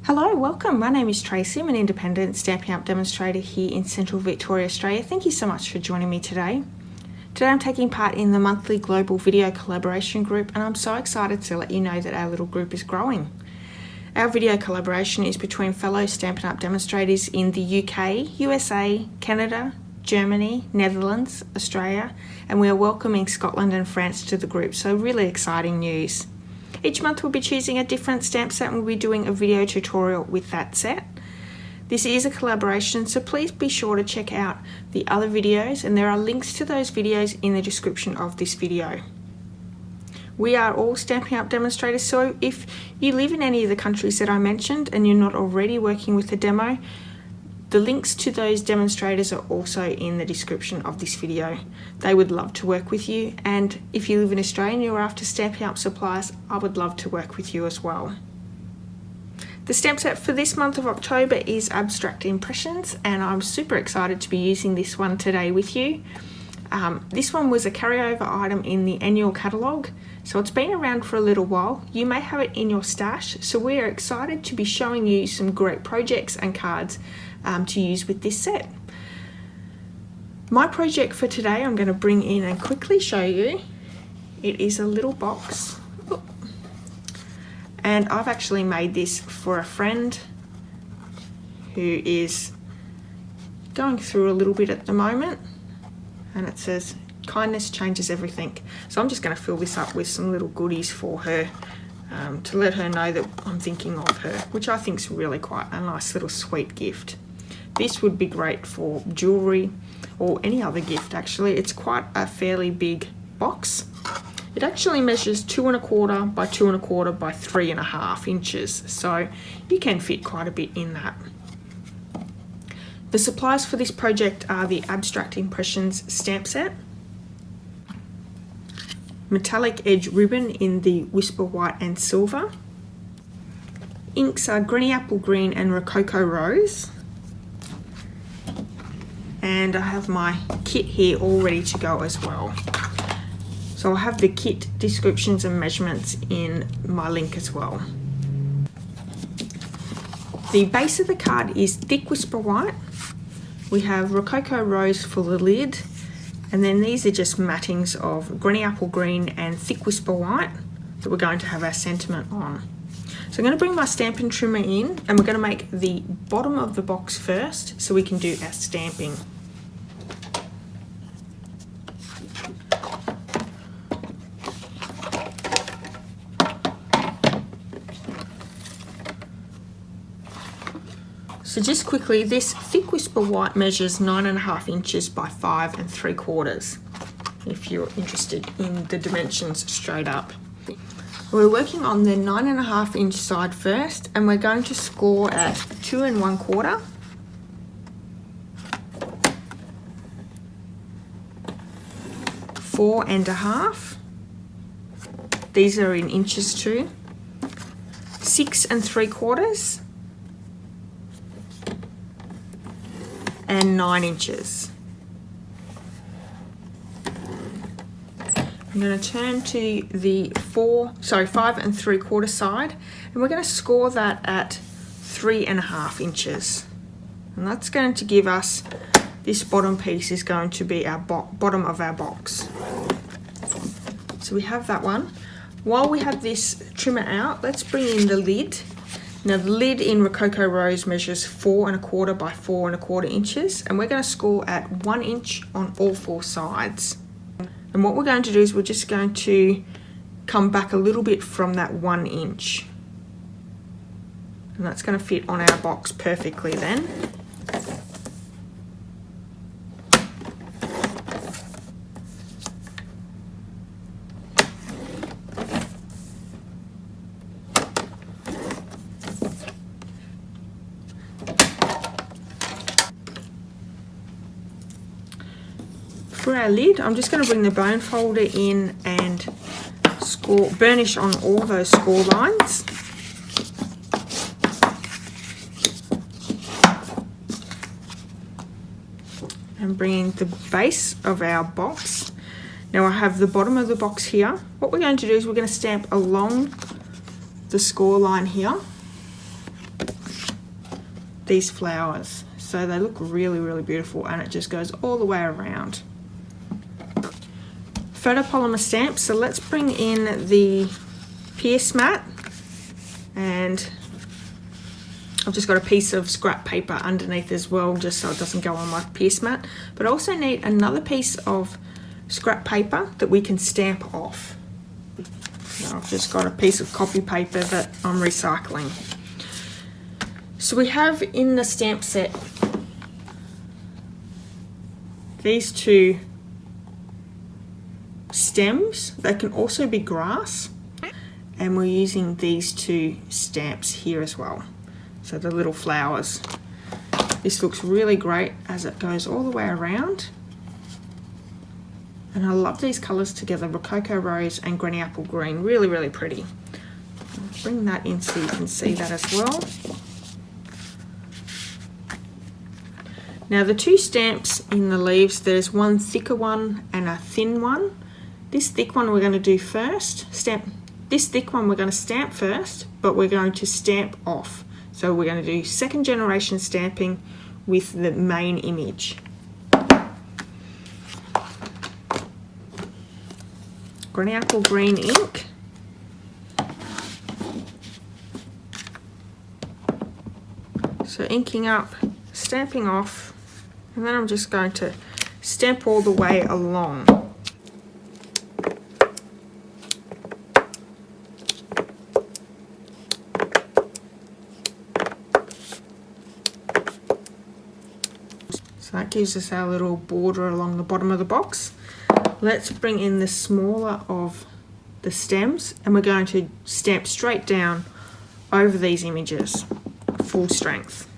Hello, welcome. My name is Tracy. I'm an independent Stampin' Up demonstrator here in Central Victoria, Australia. Thank you so much for joining me today. Today I'm taking part in the monthly global video collaboration group, and I'm so excited to let you know that our little group is growing. Our video collaboration is between fellow Stampin' Up demonstrators in the UK, USA, Canada, Germany, Netherlands, Australia, and we are welcoming Scotland and France to the group, so really exciting news. Each month we'll be choosing a different stamp set and we'll be doing a video tutorial with that set. This is a collaboration, so please be sure to check out the other videos, and there are links to those videos in the description of this video. We are all Stampin' Up demonstrators, so if you live in any of the countries that I mentioned and you're not already working with the demo, the links to those demonstrators are also in the description of this video. They would love to work with you, and if you live in Australia and you're after Stampin' Up supplies, I would love to work with you as well. The stamp set for this month of October is Abstract Impressions, and I'm super excited to be using this one today with you. This one was a carryover item in the annual catalogue, so it's been around for a little while. You may have it in your stash, so we are excited to be showing you some great projects and cards to use with this set. My project for today I'm going to bring in and quickly show you. It is a little box, and I've actually made this for a friend who is going through a little bit at the moment, and it says kindness changes everything. So I'm just going to fill this up with some little goodies for her to let her know that I'm thinking of her, which I think is really quite a nice little sweet gift. This would be great for jewellery or any other gift actually. It's quite a fairly big box. It actually measures 2 1/4 by 2 1/4 by 3.5 inches, so you can fit quite a bit in that. The supplies for this project are the Abstract Impressions stamp set, metallic edge ribbon in the Whisper White and Silver. Inks are Granny Apple Green and Rococo Rose. And I have my kit here all ready to go as well. So I'll have the kit descriptions and measurements in my link as well. The base of the card is thick Whisper White. We have Rococo Rose for the lid, and then these are just mattings of Granny Apple Green and thick Whisper White that we're going to have our sentiment on. So I'm going to bring my stamping trimmer in, and we're going to make the bottom of the box first so we can do our stamping. So just quickly, this thick Whisper White measures 9.5 inches by 5 3/4, if you're interested in the dimensions straight up. We're working on the 9.5 inch side first, and we're going to score at 2 1/4, 4 1/2, these are in inches too, 6 3/4, and 9 inches. I'm going to turn to the 5 3/4 side, and we're going to score that at 3.5 inches. And that's going to give us, this bottom piece is going to be our bottom of our box. So we have that one. While we have this trimmer out, let's bring in the lid. Now the lid in Rococo Rose measures 4 1/4 by 4 1/4 inches, and we're going to score at 1 inch on all 4 sides. And what we're going to do is we're just going to come back a little bit from that 1 inch. And that's going to fit on our box perfectly then. For our lid, I'm just going to bring the bone folder in and burnish on all those score lines. And bring in the base of our box. Now I have the bottom of the box here. What we're going to do is we're going to stamp along the score line here. these flowers. So they look really, really beautiful, and it just goes all the way around. Photopolymer stamps. So let's bring in the pierce mat, and I've just got a piece of scrap paper underneath as well, just so it doesn't go on my pierce mat. But I also need another piece of scrap paper that we can stamp off. So I've just got a piece of copy paper that I'm recycling. So we have in the stamp set these two stems. They can also be grass, and we're using these two stamps here as well. So the little flowers. This looks really great as it goes all the way around. And I love these colours together, Rococo Rose and Granny Apple Green. Really, really pretty. I'll bring that in so you can see that as well. Now the two stamps in the leaves, there's one thicker one and a thin one. This thick one we're going to do first. This thick one we're going to stamp first, but we're going to stamp off. So we're going to do second generation stamping with the main image. Granny Apple Green ink. So inking up, stamping off, and then I'm just going to stamp all the way along. So that gives us our little border along the bottom of the box. Let's bring in the smaller of the stems, and we're going to stamp straight down over these images, full strength.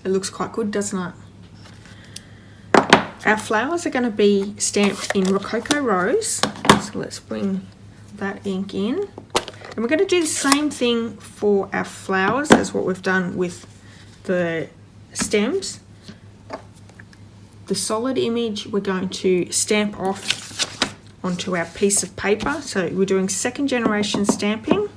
It looks quite good, doesn't it? Our flowers are going to be stamped in Rococo Rose. So let's bring that ink in. And we're going to do the same thing for our flowers as what we've done with the stems. The solid image we're going to stamp off onto our piece of paper. So we're doing second generation stamping.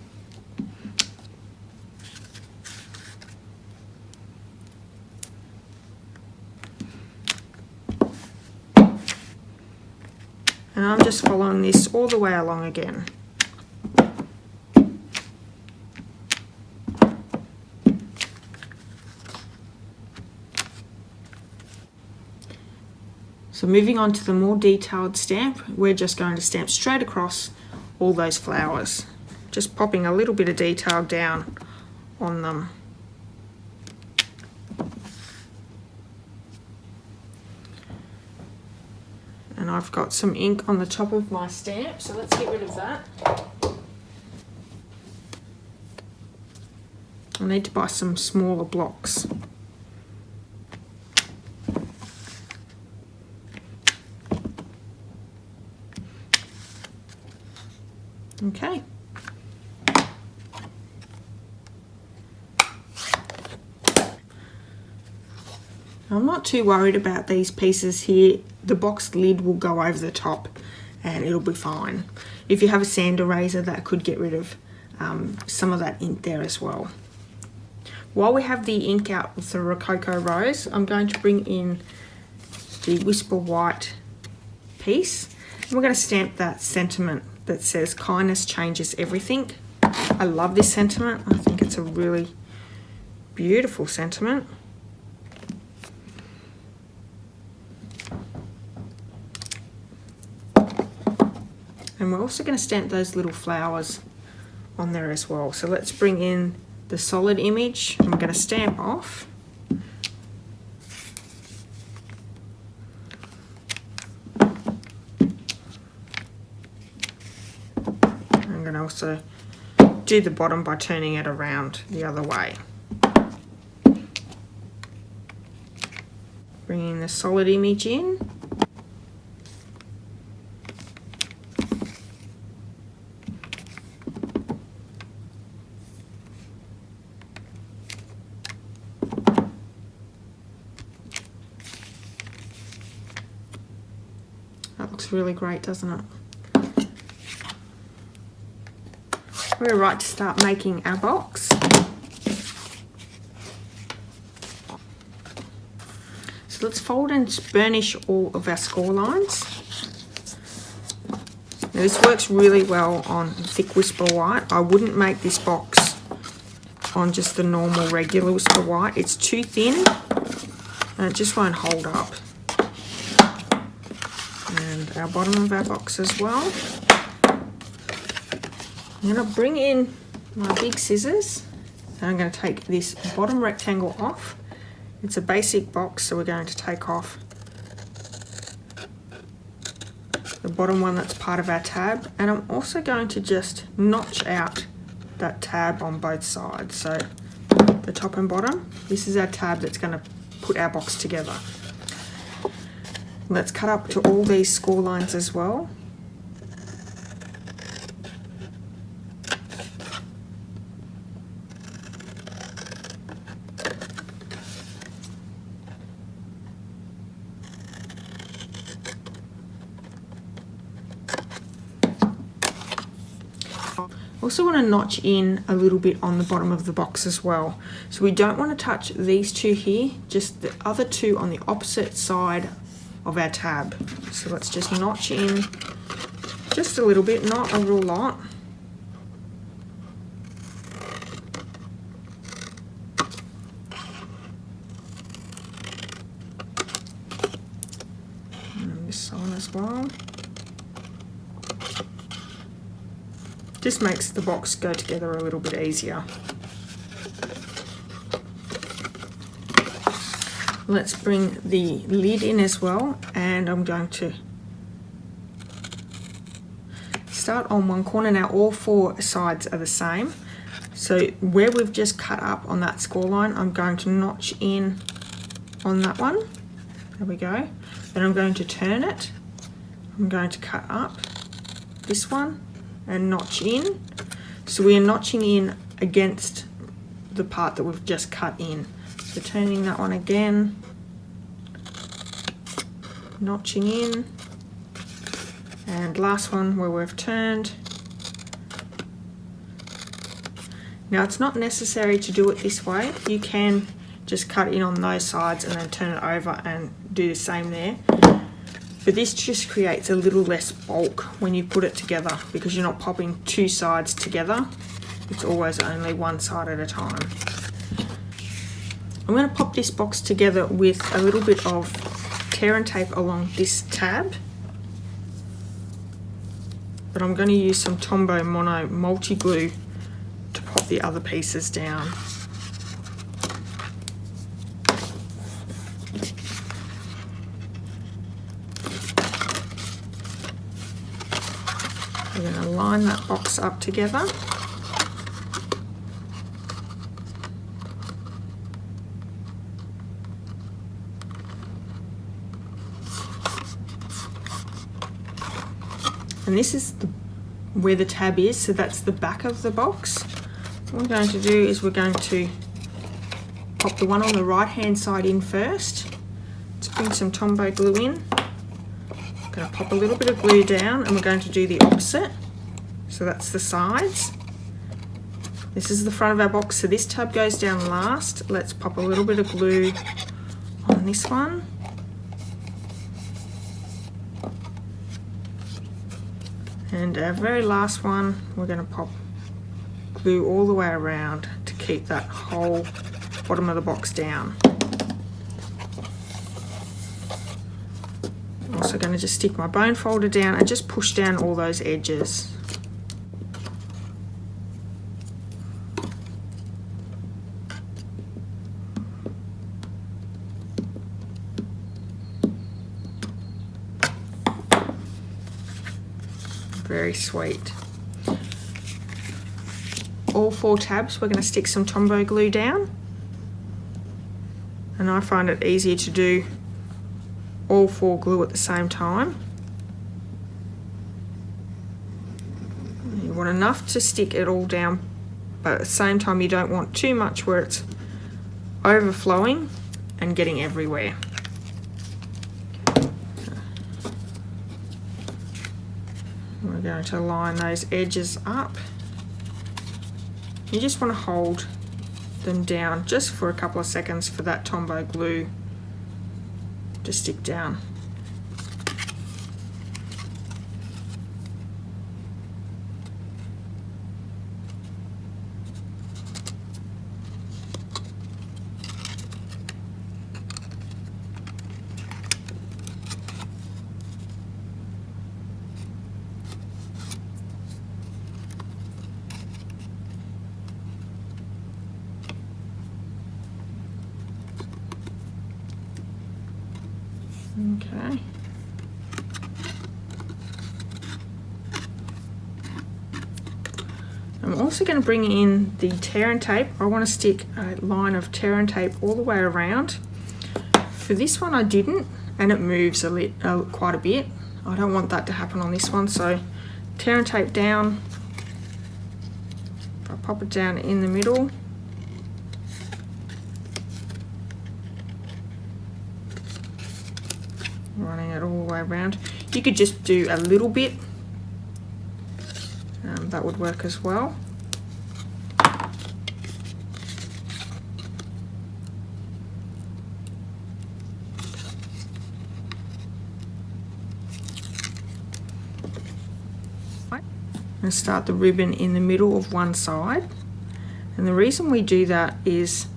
And I'm just following this all the way along again. So moving on to the more detailed stamp, we're just going to stamp straight across all those flowers, just popping a little bit of detail down on them. And I've got some ink on the top of my stamp, so let's get rid of that. I need to buy some smaller blocks. Okay. I'm not too worried about these pieces here. The box lid will go over the top and it'll be fine. If you have a sand eraser, that could get rid of some of that ink there as well. While we have the ink out with the Rococo Rose, I'm going to bring in the Whisper White piece. And we're going to stamp that sentiment that says kindness changes everything. I love this sentiment. I think it's a really beautiful sentiment. And we're also going to stamp those little flowers on there as well. So let's bring in the solid image and we're going to stamp off. I'm going to also do the bottom by turning it around the other way. Bringing the solid image in. looks really great, doesn't it? We're right to start making our box. So let's fold and burnish all of our score lines. Now this works really well on thick Whisper White. I wouldn't make this box on just the normal regular Whisper White. It's too thin and it just won't hold up. And our bottom of our box as well. I'm going to bring in my big scissors and I'm going to take this bottom rectangle off. It's a basic box, so we're going to take off the bottom one that's part of our tab, and I'm also going to just notch out that tab on both sides, so the top and bottom. This is our tab that's going to put our box together. Let's cut up to all these score lines as well. Also want to notch in a little bit on the bottom of the box as well. So we don't want to touch these two here, just the other two on the opposite side of our tab. So let's just notch in just a little bit, not a real lot. And this one as well. Just makes the box go together a little bit easier. Let's bring the lid in as well, and I'm going to start on one corner. Now all four sides are the same, so where we've just cut up on that score line, I'm going to notch in on that one. There we go. Then I'm going to turn it. I'm going to cut up this one and notch in. So we are notching in against the part that we've just cut in. So turning that one again, notching in, and last one where we've turned. Now it's not necessary to do it this way. You can just cut in on those sides and then turn it over and do the same there. But this just creates a little less bulk when you put it together because you're not popping two sides together. It's always only one side at a time. I'm going to pop this box together with a little bit of tear and tape along this tab. But I'm going to use some Tombow Mono multi-glue to pop the other pieces down. We're going to line that box up together. And this is where the tab is, so that's the back of the box. What we're going to do is we're going to pop the one on the right hand side in first. Let's bring some Tombow glue in. I'm going to pop a little bit of glue down and we're going to do the opposite. So that's the sides. This is the front of our box, so this tab goes down last. Let's pop a little bit of glue on this one. And our very last one, we're going to pop glue all the way around to keep that whole bottom of the box down. I'm also going to just stick my bone folder down and just push down all those edges. Very sweet. All four tabs we're going to stick some Tombow glue down, and I find it easier to do all four glue at the same time. You want enough to stick it all down, but at the same time you don't want too much where it's overflowing and getting everywhere. We're going to line those edges up. You just want to hold them down just for a couple of seconds for that Tombow glue to stick down. Okay. I'm also going to bring in the tear and tape. I want to stick a line of tear and tape all the way around. For this one I didn't, and it moves quite a bit. I don't want that to happen on this one, so tear and tape down. If I pop it down in the middle, running it all the way around. You could just do a little bit, that would work as well. And start the ribbon in the middle of one side, and the reason we do that is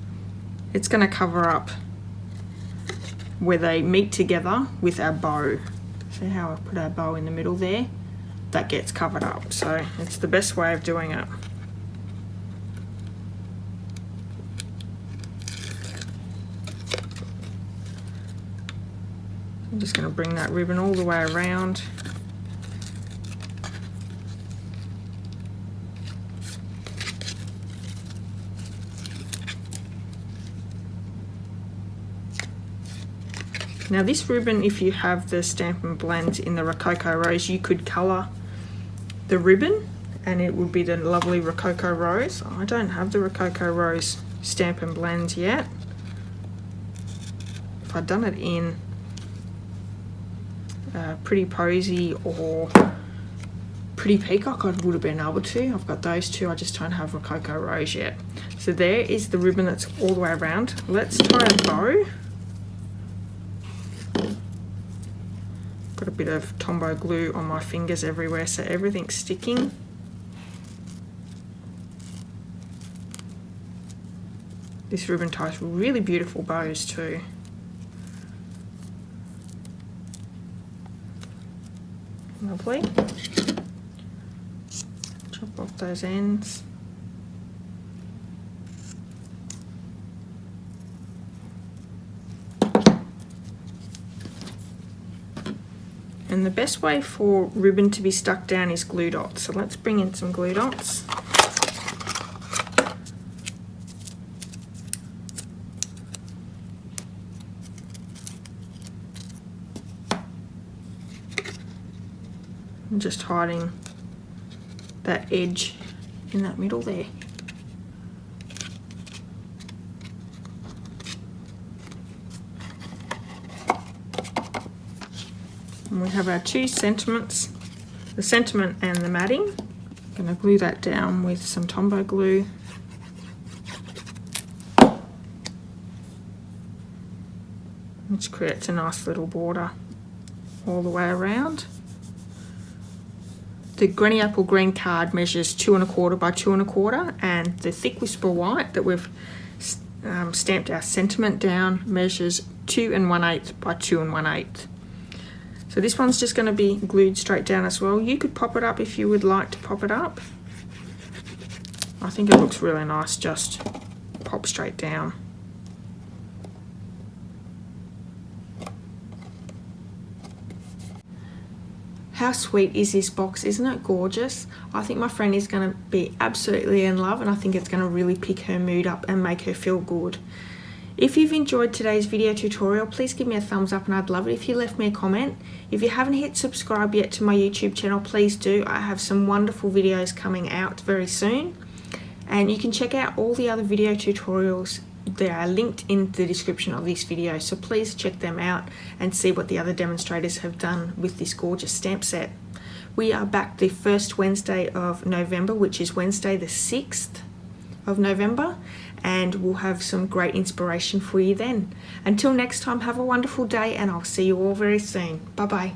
it's going to cover up where they meet together with our bow. See how I put our bow in the middle there? That gets covered up, so it's the best way of doing it. I'm just going to bring that ribbon all the way around. Now this ribbon, if you have the Stampin' Blends in the Rococo Rose, you could colour the ribbon and it would be the lovely Rococo Rose. I don't have the Rococo Rose Stampin' Blends yet. If I'd done it in Pretty Posy or Pretty Peacock, I would have been able to. I've got those two, I just don't have Rococo Rose yet. So there is the ribbon that's all the way around. Let's tie a bow. Got a bit of Tombow glue on my fingers everywhere, so everything's sticking. This ribbon ties really beautiful bows too. Lovely. Chop off those ends. And the best way for ribbon to be stuck down is glue dots. So let's bring in some glue dots. I'm just hiding that edge in that middle there. And we have our two sentiments, the sentiment and the matting. I'm going to glue that down with some Tombow glue. Which creates a nice little border all the way around. The Granny Apple Green card measures 2 1/4 by 2 1/4, and the Thick Whisper White that we've stamped our sentiment down measures 2 1/8 by 2 1/8. So this one's just going to be glued straight down as well. You could pop it up if you would like to pop it up. I think it looks really nice, just pop straight down. How sweet is this box? Isn't it gorgeous? I think my friend is going to be absolutely in love, and I think it's going to really pick her mood up and make her feel good. If you've enjoyed today's video tutorial, please give me a thumbs up, and I'd love it if you left me a comment. If you haven't hit subscribe yet to my YouTube channel, please do. I have some wonderful videos coming out very soon, and you can check out all the other video tutorials. They are linked in the description of this video, so please check them out and see what the other demonstrators have done with this gorgeous stamp set. We are back the first Wednesday of November, which is Wednesday the 6th of November, and we'll have some great inspiration for you then. Until next time, have a wonderful day, and I'll see you all very soon. Bye bye.